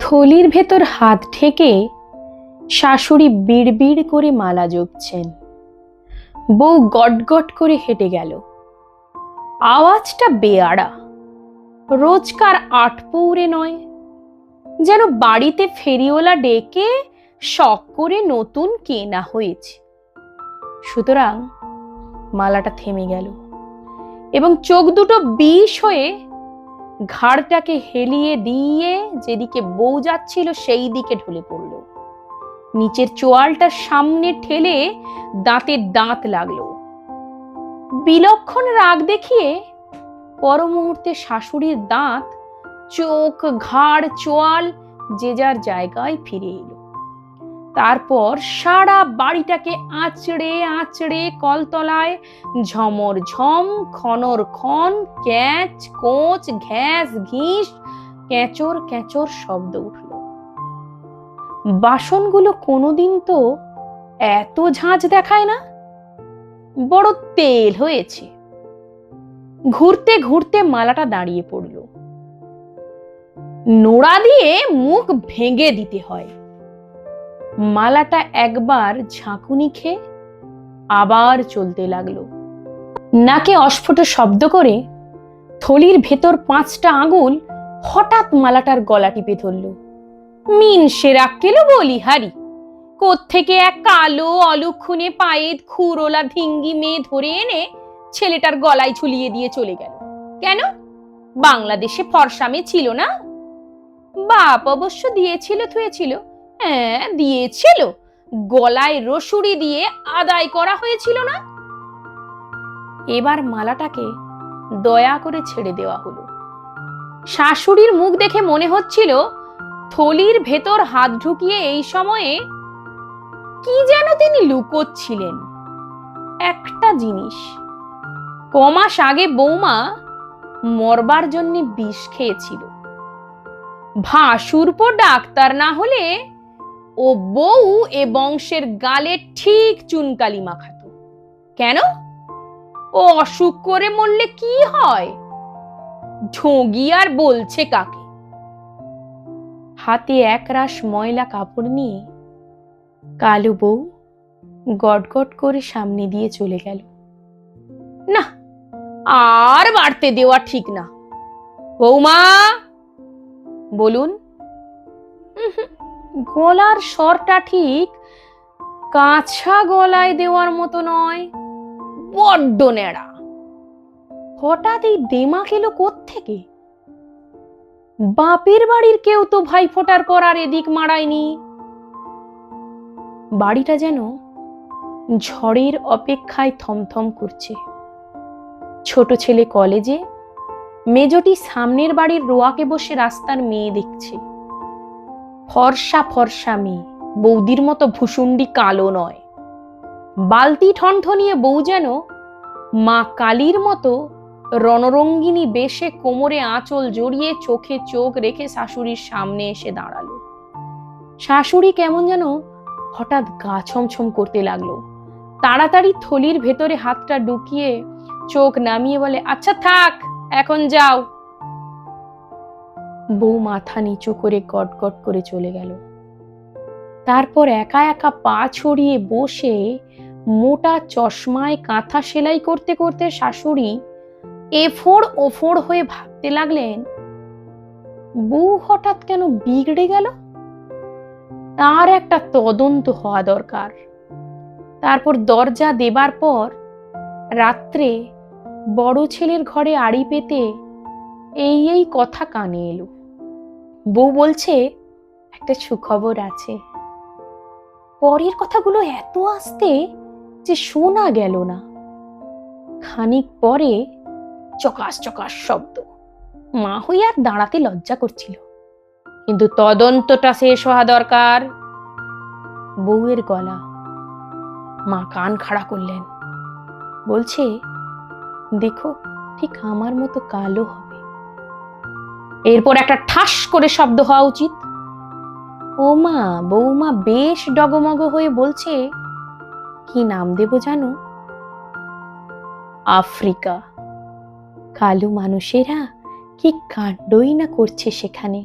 থলির ভেতর হাত ঠেকে শাশুড়ি বিড়বিড় করে মালা জপছেন। বউ গটগট করে হেঁটে গেল। আওয়াজটা বেয়াড়া, রোজকার আটপৌরে নয়, যেন বাড়িতে ফেরিওয়ালা ডেকে শখ করে নতুন কেনা হয়েছে। সুতরাং মালাটা থেমে গেল এবং চোখ দুটো বিষ হয়ে ঘাড়টাকে হেলিয়ে দিয়ে যেদিকে বউ যাচ্ছিল সেই দিকে ঢলে পড়ল। নিচের চোয়ালটা সামনে ঠেলে দাঁতে দাঁত লাগলো। বিলক্ষণ রাগ দেখিয়ে পর মুহূর্তে শাশুড়ির দাঁত, চোখ, ঘাড়, চোয়াল যে যার জায়গায় ফিরে এলো। তারপর সারা বাড়িটাকে আঁচড়ে আঁচড়ে কলতলায় ঝমর ঝম, খনর খন, ক্যাচ কোচ, ঘ্যাস ঘিস, ক্যাচর ক্যাচর শব্দ উঠল। বাসনগুলো কোনোদিন তো এত ঝাঁঝ দেখায় না, বড় তেল হয়েছে। ঘুরতে ঘুরতে মালাটা দাঁড়িয়ে পড়ল। নোড়া দিয়ে মুখ ভেঙে দিতে হয়। মালাটা একবার ঝাঁকুনি খেয়ে আবার চলতে লাগলো। নাকে অস্ফুট শব্দ করে থলির ভেতর 5টা আঙুল হঠাৎ মালাটার গলা টিপে ধরল। মিনসে রাখকেলো বলি হারি, কোত্থেকে এক কালো অলক্ষণে পায়ে খুরোলা ধিঙ্গি মেয়ে ধরে এনে ছেলেটার গলায় ঝুলিয়ে দিয়ে চলে গেল। কেন? বাংলাদেশে ফর্সা মেয়ে ছিল না? বাপ অবশ্য দিয়েছিল, থুয়েছিল। হ্যাঁ দিয়েছিল, গলায় রসুরি দিয়ে আদায় করা হয়েছিল না? এবার মালাটাকে দয়া করে ছেড়ে দেওয়া হলো। শাশুড়ির মুখ দেখে মনে হচ্ছিল থলির ভেতর হাত ঢুকিয়ে এই সময়ে কি যেন তিনি লুকোচ্ছিলেন। একটা জিনিস, কমাস আগে বৌমা মরবার জন্য বিষ খেয়েছিল। ভাসুর পর ডাক্তার না হলে ও বউ এ বংশের গালে ঠিক চুনকালি মাখাতো। কেন? ও অসুখ করে মরলে কি হয়? ঢোগি আর বলছে কাকে? হাতে একরাশ ময়লা কাপড় নিয়ে কালো বউ গটগট করে সামনে দিয়ে চলে গেল। না, আর বাড়তে দেওয়া ঠিক না। বৌমা বলুন। গলার স্বরটা ঠিক কাঁচা গলায় দেওয়ার মতো নয়, বড্ড নেড়া। হঠাৎ এই দেমাক এলো কোত্থেকে? বাপের বাড়ির কেউ তো ভাই ফোটার পর আর এদিক মারায়নি। বাড়িটা যেন ঝড়ের অপেক্ষায় থমথম করছে। ছোট ছেলে কলেজে, মেজটি সামনের বাড়ির রোয়াকে বসে রাস্তার মেয়ে দেখছে। ফর্সা ফর্সা মেয়ে, বৌদির মতো ভুসুন্ডি কালো নয়। বালতি ঠনঠনিয়ে বউ যেন মা কালীর মতো রণরঙ্গিনী বেশে কোমরে আঁচল জড়িয়ে চোখে চোখ রেখে শাশুড়ির সামনে এসে দাঁড়ালো। শাশুড়ি কেমন যেন হঠাৎ গা ছমছম করতে লাগলো। তাড়াতাড়ি থলির ভেতরে হাতটা ঢুকিয়ে চোখ নামিয়ে বলে, আচ্ছা থাক, এখন যাও। বউ মাথা নিচু করে গটগট করে চলে গেল। তারপর একা একা পা ছড়িয়ে বসে মোটা চশমায় কাঁথা সেলাই করতে করতে শাশুড়ি এফোড় ওফোড় হয়ে ভাবতে লাগলেন, বউ হঠাৎ কেন বিগড়ে গেল? তার একটা তদন্ত হওয়া দরকার। তারপর দরজা দেবার পর রাত্রে বড় ছেলের ঘরে আড়ি পেতে এই কথা কানে এলো। বউ বলছে, একটা সুখবর আছে। পরের কথাগুলো এত আস্তে যে শোনা গেল না। খানিক পরে চকাস চকাস শব্দ। মা হয়ে আর দাঁড়াতে লজ্জা করছিল, কিন্তু তদন্তটা শেষ হওয়া দরকার। বউয়ের গলা। মা কান খাড়া করলেন, বলছে, দেখো ঠিক আমার মতো কালো হবে। এরপর একটা ঠাস করে শব্দ হওয়া উচিত। ও মা, বৌমা বেশ ডগমগ হয়ে বলছে, কি নাম দেব জানো? আফ্রিকা। কালো মানুষেরা কি কাণ্ডই না করছে সেখানে।